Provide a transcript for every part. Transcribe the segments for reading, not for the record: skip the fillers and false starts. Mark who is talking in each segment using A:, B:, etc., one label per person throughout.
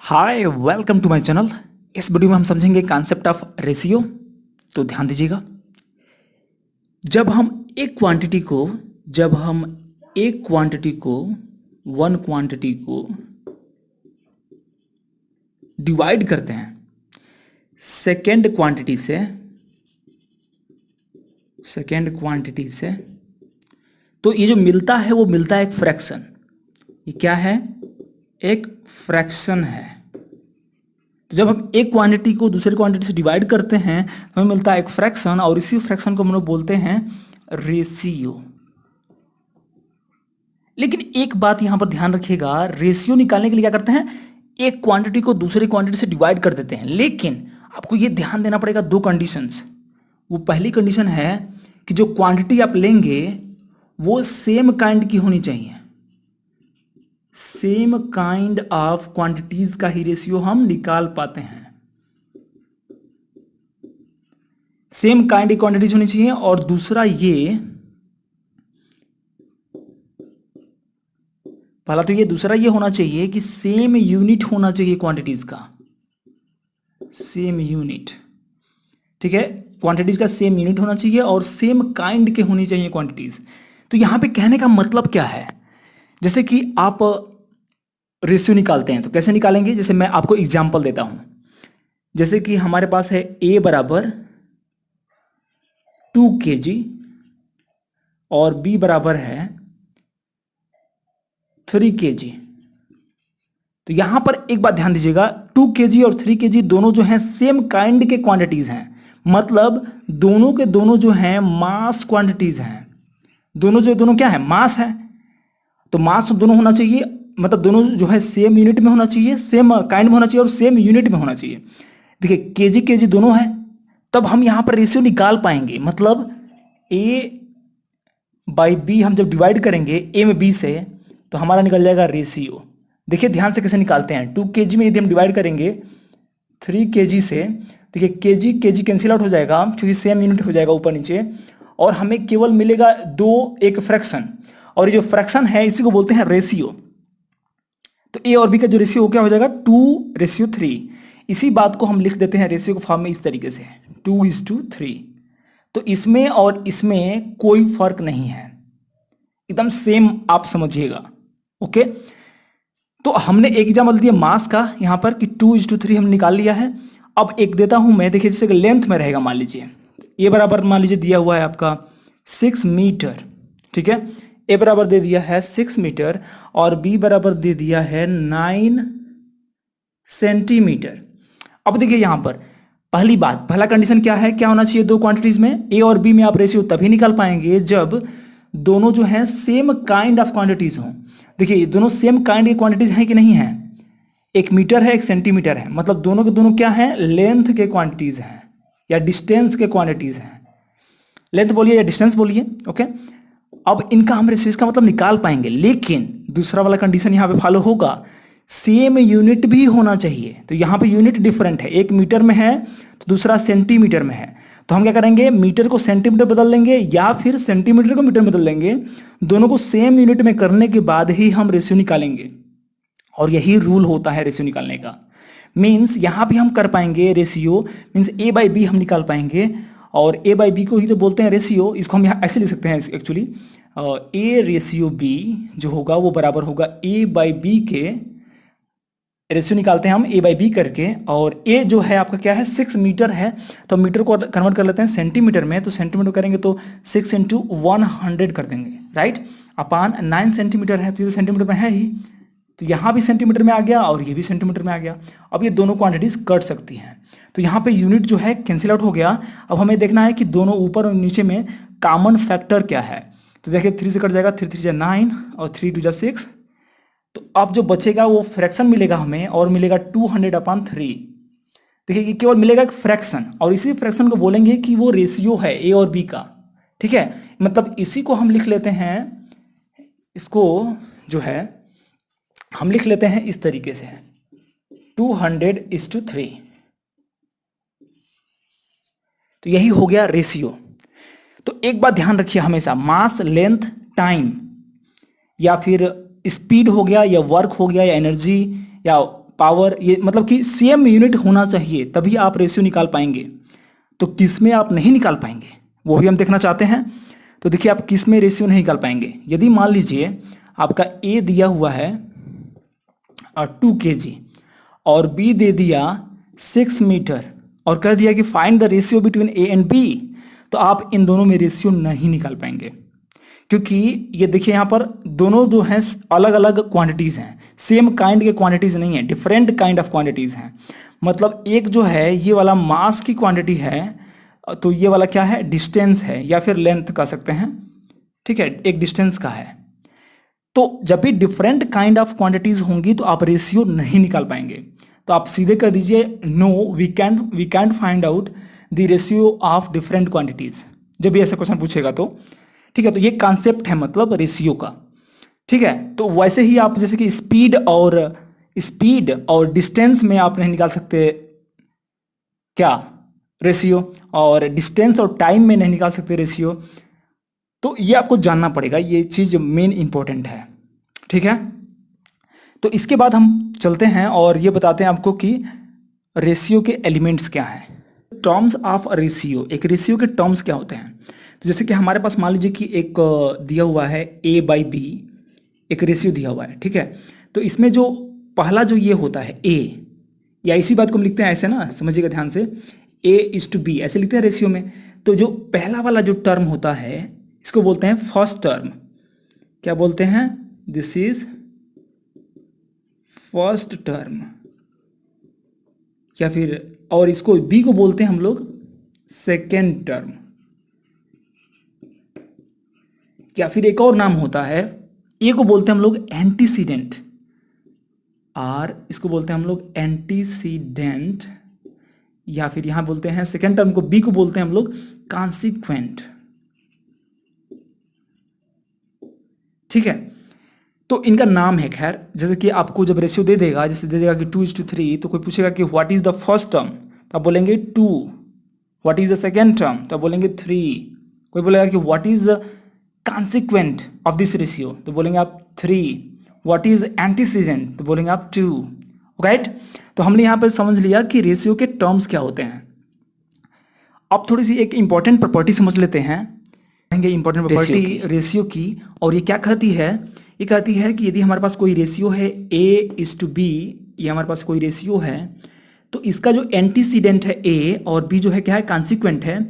A: Hi welcome to my channel. इस video में हम समझेंगे कॉन्सेप्ट ऑफ रेशियो। तो ध्यान दीजिएगा, जब हम एक क्वांटिटी को वन क्वांटिटी को डिवाइड करते हैं सेकेंड क्वांटिटी से तो ये जो मिलता है वो मिलता है एक फ्रैक्शन। ये क्या है? एक फ्रैक्शन है। तो जब हम एक क्वांटिटी को दूसरे क्वांटिटी से डिवाइड करते हैं तो हमें मिलता है एक फ्रैक्शन, और इसी फ्रैक्शन को हम लोग बोलते हैं रेशियो। लेकिन एक बात यहां पर ध्यान रखिएगा, रेशियो निकालने के लिए क्या करते हैं, एक क्वांटिटी को दूसरे क्वांटिटी से डिवाइड कर देते हैं। लेकिन आपको यह ध्यान देना पड़ेगा दो कंडीशंस। वो पहली कंडीशन है कि जो क्वांटिटी आप लेंगे वो सेम काइंड की होनी चाहिए। सेम काइंड ऑफ क्वांटिटीज का ही रेशियो हम निकाल पाते हैं। सेम काइंड की क्वांटिटीज होनी चाहिए। और दूसरा दूसरा ये होना चाहिए कि सेम यूनिट होना चाहिए क्वांटिटीज का। सेम यूनिट, ठीक है, क्वांटिटीज का सेम यूनिट होना चाहिए और सेम काइंड के होनी चाहिए क्वांटिटीज। तो यहां पे कहने का मतलब क्या है, जैसे कि आप रेशियो निकालते हैं तो कैसे निकालेंगे, जैसे मैं आपको एग्जांपल देता हूं। जैसे कि हमारे पास है A बराबर 2 kg और B बराबर है 3 kg। तो यहां पर एक बात ध्यान दीजिएगा, 2 kg और 3 kg दोनों जो हैं सेम काइंड के क्वांटिटीज हैं। मतलब दोनों के दोनों जो हैं मास क्वांटिटीज हैं। दोनों क्या है, मास है। तो मास दोनों होना चाहिए, मतलब दोनों जो है सेम यूनिट में होना चाहिए, सेम काइंड में होना चाहिए और सेम यूनिट में होना चाहिए। देखिए केजी दोनों है, तब हम यहां पर रेशियो निकाल पाएंगे। मतलब A बाई B हम जब डिवाइड करेंगे A में B से तो हमारा निकल जाएगा रेशियो। देखिए ध्यान से कैसे निकालते हैं। 2 kg में यदि हम डिवाइड करेंगे 3 kg से, देखिए केजी कैंसिल आउट हो जाएगा क्योंकि सेम यूनिट हो जाएगा ऊपर नीचे, और हमें केवल मिलेगा एक फ्रैक्शन। और ये जो फ्रैक्शन है इसी को बोलते हैं रेशियो। तो A और B का जो रेशियो क्या हो जाएगा, 2:3। इसी बात को हम लिख देते हैं रेशियो के फॉर्म में इस तरीके से, 2:3। तो इसमें और इसमें कोई फर्क नहीं है, एकदम सेम आप समझिएगा। ओके, तो हमने एक एग्जाम्पल दिया मास का यहां पर कि 2:3 हमने निकाल लिया है। अब एक देता हूं मैं, देखिए जैसे लेंथ में रहेगा, मान लीजिए A बराबर मान लीजिए दिया हुआ है आपका 6 मीटर, ठीक है। A बराबर दे दिया है 6 मीटर और B बराबर दे दिया है 9 सेंटीमीटर। अब देखिए यहां पर पहला कंडीशन क्या है, क्या होना चाहिए दो क्वांटिटीज में, A और B में आप रेशियो तभी निकाल पाएंगे जब दोनों जो है सेम काइंड ऑफ क्वांटिटीज हों। देखिए दोनों सेम काइंड की क्वांटिटीज हैं कि नहीं है, एक मीटर है एक सेंटीमीटर है, मतलब दोनों के दोनों क्या है, लेंथ के क्वांटिटीज हैं या डिस्टेंस के क्वांटिटीज हैं। लेंथ बोलिए या डिस्टेंस बोलिए, ओके। अब इनका हम रेशियो इसका मतलब निकाल पाएंगे। लेकिन दूसरा वाला कंडीशन यहां पे फॉलो होगा, सेम यूनिट भी होना चाहिए। तो यहां पे यूनिट डिफरेंट है, एक मीटर में है तो दूसरा सेंटीमीटर में है। तो हम क्या करेंगे, मीटर को सेंटीमीटर बदल लेंगे या फिर सेंटीमीटर को मीटर बदल लेंगे। दोनों को सेम यूनिट में करने के बाद ही हम रेशियो निकालेंगे, और यही रूल होता है रेशियो निकालने का। मीन्स यहां भी हम कर पाएंगे ratio, means A by B हम निकाल पाएंगे, और A बाई B को ही तो बोलते हैं रेशियो। इसको हम यहाँ ऐसे लिख सकते हैं एक्चुअली, A रेशियो B जो होगा वो बराबर होगा A बाई B के, रेशियो निकालते हैं हम A बाई B करके। और A जो है आपका क्या है, 6 मीटर है, तो मीटर को कन्वर्ट कर लेते हैं सेंटीमीटर में। तो सेंटीमीटर करेंगे तो 6 × 100 कर देंगे, राइट, अपान 9 सेंटीमीटर है तो ये सेंटीमीटर में है ही, तो यहां भी सेंटीमीटर में आ गया और ये भी सेंटीमीटर में आ गया। अब ये दोनों क्वांटिटीज कट सकती हैं, तो यहां पे यूनिट जो है कैंसिल आउट हो गया। अब हमें देखना है कि दोनों ऊपर और नीचे में कॉमन फैक्टर क्या है। तो देखिए 3 से कट जाएगा, 3 3 9 और 3 2 6। तो अब जो बचेगा वो फ्रैक्शन मिलेगा हमें, और मिलेगा 200/3। देखिए ये केवल मिलेगा एक फ्रैक्शन, और इसी फ्रैक्शन को बोलेंगे कि वो रेशियो है A और B का, ठीक है। मतलब इसी को हम लिख लेते हैं, इसको जो है हम लिख लेते हैं इस तरीके से, 200:3। तो यही हो गया रेशियो। तो एक बात ध्यान रखिए हमेशा, मास, लेंथ, टाइम, या फिर स्पीड हो गया या वर्क हो गया या एनर्जी या पावर, ये मतलब कि सेम यूनिट होना चाहिए तभी आप रेशियो निकाल पाएंगे। तो किस में आप नहीं निकाल पाएंगे वो भी हम देखना चाहते हैं। तो देखिए आप किस में रेशियो नहीं निकाल पाएंगे। यदि मान लीजिए आपका ए दिया हुआ है 2 kg और बी दे दिया 6 मीटर और कह दिया कि find the ratio between A and B, तो आप इन दोनों में रेशियो नहीं निकाल पाएंगे, क्योंकि ये देखिए यहाँ पर दोनों जो हैं अलग अलग क्वांटिटीज हैं, सेम काइंड के क्वांटिटीज नहीं है, डिफरेंट काइंड ऑफ क्वांटिटीज हैं। मतलब एक जो है ये वाला मास की क्वांटिटी है, तो ये वाला क्या है, डिस्टेंस है या फिर लेंथ कह सकते हैं, ठीक है, एक डिस्टेंस का है। तो जब भी डिफरेंट काइंड ऑफ क्वांटिटीज होंगी तो आप रेशियो नहीं निकाल पाएंगे। तो आप सीधे कर दीजिए no, we can't find out the ratio of different quantities, जब भी ऐसा क्वेश्चन पूछेगा तो, ठीक है। तो ये कॉन्सेप्ट है मतलब रेशियो का, ठीक है। तो वैसे ही आप जैसे कि स्पीड और डिस्टेंस में आप नहीं निकाल सकते क्या रेशियो, और डिस्टेंस और टाइम में नहीं निकाल सकते रेशियो। तो ये आपको जानना पड़ेगा, ये चीज मेन इंपॉर्टेंट है, ठीक है। तो इसके बाद हम चलते हैं और ये बताते हैं आपको कि रेशियो के एलिमेंट्स क्या हैं। टर्म्स ऑफ रेशियो, एक रेशियो के टर्म्स क्या होते हैं। तो जैसे कि हमारे पास मान लीजिए कि एक दिया हुआ है A/B, एक रेशियो दिया हुआ है, ठीक है। तो इसमें जो पहला जो ये होता है A, या इसी बात को हम लिखते हैं ऐसे ना, समझिएगा ध्यान से, A/B ऐसे लिखते हैं रेशियो में। तो जो पहला वाला जो टर्म होता है इसको बोलते हैं फर्स्ट टर्म। क्या बोलते हैं, दिस इज फर्स्ट टर्म, या फिर और इसको B को बोलते हैं हम लोग सेकेंड टर्म, या फिर एक और नाम होता है, ए को बोलते हैं हम लोग एंटीसीडेंट, और इसको बोलते हैं हम लोग एंटीसीडेंट, या फिर यहां बोलते हैं सेकेंड टर्म को, बी को बोलते हैं हम लोग कॉन्सिक्वेंट, ठीक है। तो इनका नाम है, खैर जैसे कि आपको जब रेशियो दे देगा, जैसे दे देगा कि 2:3, तो कोई पूछेगा कि what is the first term, तो आप बोलेंगे 2। What is the second term, तो आप बोलेंगे 3। कोई बोलेगा कि what is the consequent of this ratio, तो बोलेंगे आप 3। व्हाट इज एंटीसीडेंट, तो बोलेंगे आप 2, राइट। तो हमने यहां पर समझ लिया कि रेशियो के टर्म्स क्या होते हैं। अब थोड़ी सी एक इंपॉर्टेंट प्रॉपर्टी समझ लेते हैं, इंपॉर्टेंट प्रॉपर्टी रेशियो की। और ये क्या कहती है, ये कहती है कि यदि हमारे पास कोई रेशियो है A/B, ये हमारे पास कोई रेशियो है, तो इसका जो एंटीसीडेंट है A और B जो है क्या है, कॉन्सिक्वेंट है।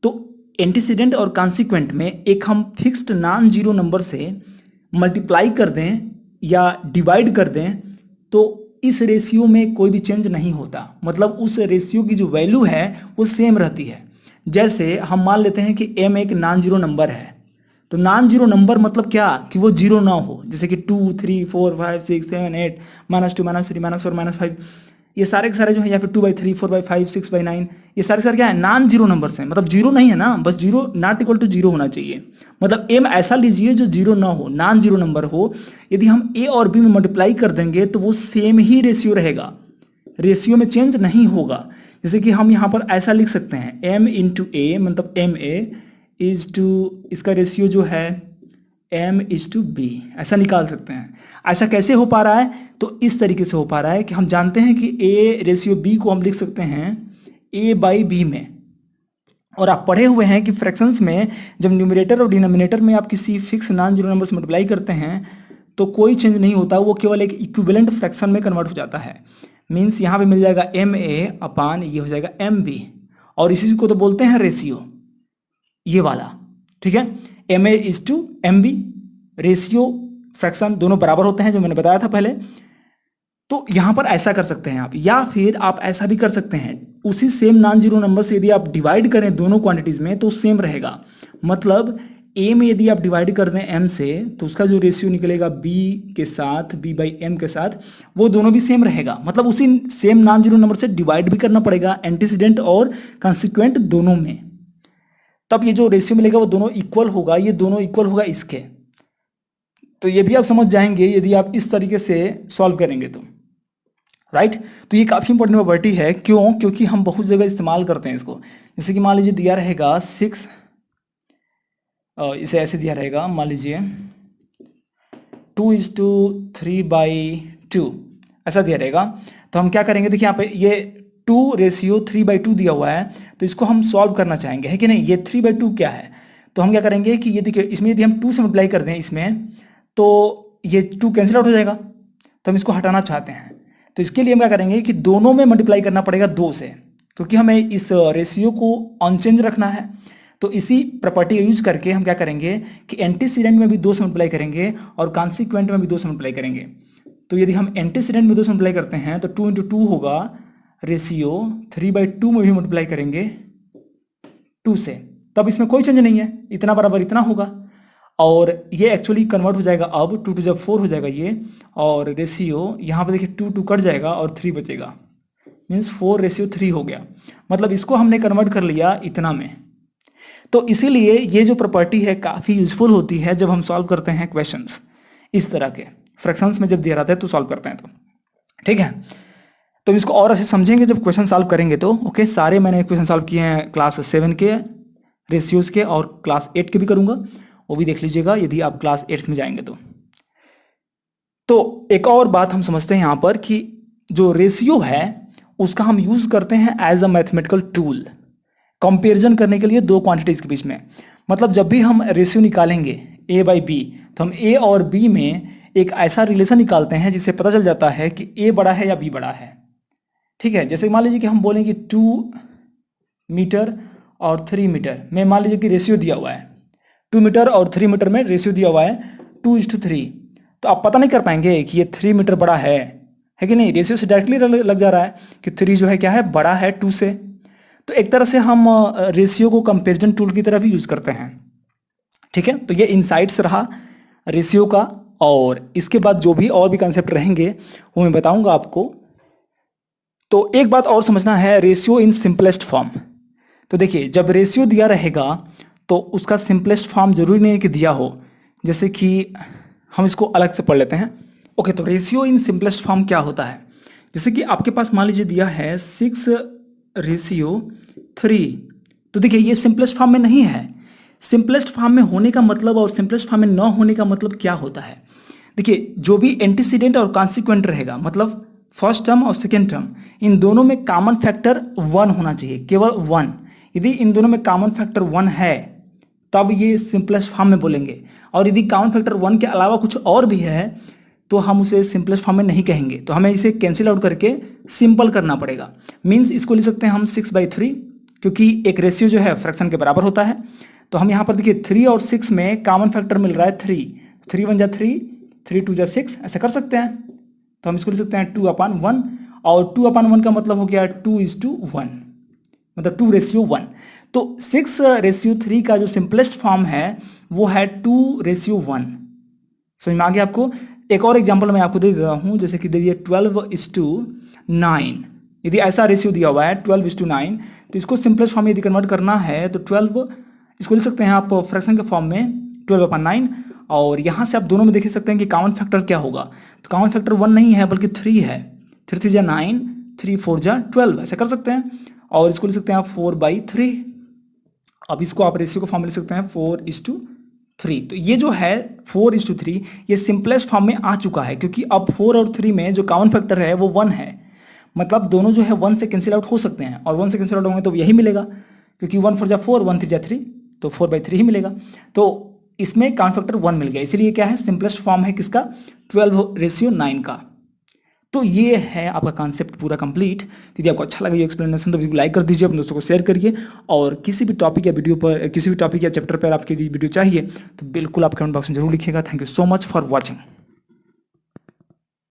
A: तो एंटीसीडेंट और कॉन्सिक्वेंट में एक हम फिक्स्ड नॉन जीरो नंबर से मल्टीप्लाई कर दें या डिवाइड कर दें, तो इस रेशियो में कोई भी चेंज नहीं होता, मतलब उस रेशियो की जो वैल्यू है वो सेम रहती है। जैसे हम मान लेते हैं कि m एक नॉन जीरो नंबर है, तो नॉन जीरो नंबर मतलब क्या, कि वो जीरो ना हो, जैसे कि 2, 3, 4, 5, 6, 7, 8, -2, -3, -4, -5, ये सारे के सारे जो है, या फिर 2/3, 4/5, 6/9, ये सारे सारे क्या है, नॉन जीरो नंबर्स हैं। मतलब जीरो नहीं है ना, बस zero not equal to zero होना चाहिए। मतलब m ऐसा लीजिए जो जीरो ना हो, नॉन जीरो नंबर हो। यदि हम a और b में मल्टीप्लाई कर देंगे तो वो सेम ही रेशियो रहेगा, रेशियो में चेंज नहीं होगा। जैसे कि हम यहाँ पर ऐसा लिख सकते हैं m/a, मतलब ma इज टू, इसका रेशियो जो है m/b, ऐसा निकाल सकते हैं। ऐसा कैसे हो पा रहा है, तो इस तरीके से हो पा रहा है कि हम जानते हैं कि A/B को हम लिख सकते हैं A/B में। और आप पढ़े हुए हैं कि फ्रैक्शंस में जब न्यूमरेटर और डिनोमिनेटर में आप किसी फिक्स नॉन जीरो नंबर से मल्टीप्लाई करते हैं तो कोई चेंज नहीं होता, वो केवल एक इक्विवेलेंट फ्रैक्शन में कन्वर्ट हो जाता है। मीन्स यहाँ पे मिल जाएगा MA अपान ये हो जाएगा MB, और इसी को तो बोलते हैं रेशियो, ये वाला, ठीक है। MA/MB, रेशियो फ्रैक्शन दोनों बराबर होते हैं, जो मैंने बताया था पहले। तो यहां पर ऐसा कर सकते हैं आप, या फिर आप ऐसा भी कर सकते हैं, उसी सेम नॉन जीरो नंबर से यदि आप डिवाइड करें दोनों क्वांटिटीज में तो सेम रहेगा। मतलब A में यदि आप डिवाइड कर दें M से, तो उसका जो रेशियो निकलेगा B के साथ, B/M के साथ, वो दोनों भी सेम रहेगा। मतलब उसी सेम नॉन जीरो नंबर से डिवाइड भी करना पड़ेगा, एंटीसीडेंट और कॉन्सिक्वेंट दोनों में, तब ये जो रेशियो मिलेगा वो दोनों इक्वल होगा, ये दोनों इक्वल होगा इसके। तो ये भी आप समझ जाएंगे यदि आप इस तरीके से सॉल्व करेंगे तो, राइट। तो ये काफी इंपॉर्टेंट प्रॉपर्टी है, क्यों, क्योंकि हम बहुत जगह इस्तेमाल करते हैं इसको। जैसे कि मान लीजिए दिया रहेगा 6, इसे ऐसे दिया रहेगा, मान लीजिए 2:3/2, ऐसा दिया रहेगा। तो हम क्या करेंगे, देखिए यहाँ पे ये 2:3/2 दिया हुआ है, तो इसको हम सॉल्व करना चाहेंगे, है कि नहीं। ये 3/2 क्या है, तो हम क्या करेंगे कि ये देखिए इसमें यदि हम 2 से मल्टीप्लाई कर दें इसमें, तो ये 2 कैंसिल आउट हो जाएगा, तो हम इसको हटाना चाहते हैं। तो इसके लिए हम क्या करेंगे कि दोनों में मल्टीप्लाई करना पड़ेगा 2 से, क्योंकि हमें इस रेशियो को अनचेंज रखना है। तो इसी प्रॉपर्टी का यूज करके हम क्या करेंगे कि एंटीसीडेंट में भी 2 से मल्टीप्लाई करेंगे और कॉन्सिक्वेंट में भी 2 से मल्टीप्लाई करेंगे। तो यदि हम एंटीसीडेंट में 2 से मल्टीप्लाई करते हैं तो 2 × 2 होगा रेशियो, 3/2 में भी मल्टीप्लाई करेंगे 2 से, तब इसमें कोई चेंज नहीं है, इतना बराबर इतना होगा। और ये एक्चुअली कन्वर्ट हो जाएगा, अब 2 जब 4 हो जाएगा ये, और रेशियो यहाँ पे देखिए 2 कट जाएगा और 3 बचेगा, मीन्स 4:3 हो गया। मतलब इसको हमने कन्वर्ट कर लिया इतना में। तो इसीलिए ये जो प्रॉपर्टी है काफ़ी यूजफुल होती है जब हम सॉल्व करते हैं क्वेश्चंस इस तरह के फ्रैक्शंस में, जब दिया रहता है तो सॉल्व करते हैं तो, ठीक है। तो इसको और अच्छे समझेंगे जब क्वेश्चन सॉल्व करेंगे तो। ओके, सारे मैंने क्वेश्चन सॉल्व किए हैं क्लास 7 के रेशियोज के, और क्लास 8 के भी करूंगा, वो भी देख लीजिएगा यदि आप क्लास 8 में जाएंगे तो एक और बात हम समझते हैं यहाँ पर कि जो रेशियो है उसका हम यूज करते हैं as a mathematical tool comparison करने के लिए दो क्वांटिटीज के बीच में। मतलब जब भी हम रेशियो निकालेंगे A/B, तो हम A और B में एक ऐसा रिलेशन निकालते हैं जिससे पता चल जाता है कि A बड़ा है या B बड़ा है, ठीक है। जैसे मान लीजिए कि हम बोलेंगे 2 मीटर और 3 मीटर में, मान लीजिए कि रेशियो दिया हुआ है 2 मीटर और 3 मीटर में रेशियो दिया हुआ है 2:3, तो आप पता नहीं कर पाएंगे कि ये 3 मीटर बड़ा है कि नहीं। रेशियो से डायरेक्टली लग जा रहा है कि 3 जो है क्या है, बड़ा है 2 से। तो एक तरह से हम रेशियो को कंपैरिजन टूल की तरह भी यूज करते हैं, ठीक है। तो ये इनसाइट्स रहा रेशियो का, और इसके बाद जो भी और भी कंसेप्ट रहेंगे वो मैं बताऊंगा आपको। तो एक बात और समझना है, रेशियो इन सिंपलेस्ट फॉर्म। तो देखिए जब रेशियो दिया रहेगा तो उसका सिंपलेस्ट फॉर्म जरूरी नहीं है कि दिया हो, जैसे कि हम इसको अलग से पढ़ लेते हैं। ओके, तो रेशियो इन सिंपलेस्ट फॉर्म क्या होता है, जैसे कि आपके पास मान लीजिए दिया है 6:3, तो देखिए ये सिंपलेस्ट फॉर्म में नहीं है। सिंपलेस्ट फॉर्म में होने का मतलब और सिंपलेस्ट फॉर्म में न होने का मतलब क्या होता है। देखिए जो भी एंटीसीडेंट और कॉन्सिक्वेंट रहेगा, मतलब फर्स्ट टर्म और सेकेंड टर्म, इन दोनों में कॉमन फैक्टर 1 होना चाहिए, केवल 1। यदि इन दोनों में कॉमन फैक्टर 1 है तब ये सिंपलेस्ट फॉर्म में बोलेंगे, और यदि कॉमन फैक्टर 1 के अलावा कुछ और भी है तो हम उसे सिंपलेस्ट फॉर्म में नहीं कहेंगे। तो हमें इसे कैंसिल आउट करके सिंपल करना पड़ेगा। मीन्स इसको लिख सकते हैं हम 6/3, क्योंकि एक रेशियो जो है फ्रैक्शन के बराबर होता है। तो हम यहाँ पर देखिए 3 और 6 में कॉमन फैक्टर मिल रहा है 3 1 जा 3, 3 2 जा 6, ऐसा कर सकते हैं। तो हम इसको लिख सकते हैं 2/1, और 2/1 का मतलब हो गया 2:1, मतलब 2:1। तो 6:3 का जो सिंपलेस्ट फॉर्म है वो है 2:1। समझ में आ गया आपको। एक और एग्जांपल मैं आपको दे देता हूं, जैसे कि दे दिए 12:9। यदि ऐसा रेशियो दिया हुआ है 12:9, तो इसको सिंपलेस्ट फॉर्म में यदि कन्वर्ट करना है तो 12, इसको लिख सकते हैं आप फ्रैक्शन के फॉर्म में 12/9, और यहां से आप दोनों में देख सकते हैं कि कॉमन फैक्टर क्या होगा। तो कॉमन फैक्टर 1 नहीं है बल्कि 3 है। 3 3 जा 9, 3 4 जा 12, ऐसा कर सकते हैं। और इसको लिख सकते हैं आप 4/3। अब इसको आप रेशियो के फॉर्म में लिख सकते हैं 4:3। तो ये जो है 4:3 ये सिंपलेस्ट फॉर्म में आ चुका है, क्योंकि अब 4 और 3 में जो कॉमन फैक्टर है वो 1 है। मतलब दोनों जो है 1 से कैंसिल आउट हो सकते हैं, और 1 से कैंसिल आउट होंगे तो यही मिलेगा, क्योंकि 1 4 जा 4, 1 3 जा 3, तो 4/3 ही मिलेगा। तो इसमें कॉमन फैक्टर 1 मिल गया, इसीलिए क्या है, सिंपलेस्ट फॉर्म है किसका, 12:9 का। तो ये है आपका कॉन्सेप्ट पूरा कंप्लीट। यदि आपको अच्छा लगा ये एक्सप्लेनेशन तो वीडियो को लाइक कर दीजिए, अपने दोस्तों को शेयर करिए, और किसी भी टॉपिक या वीडियो पर, किसी भी टॉपिक या चैप्टर पर आपकी वीडियो चाहिए तो बिल्कुल आप कमेंट बॉक्स में जरूर लिखिएगा। Thank you so much for watching.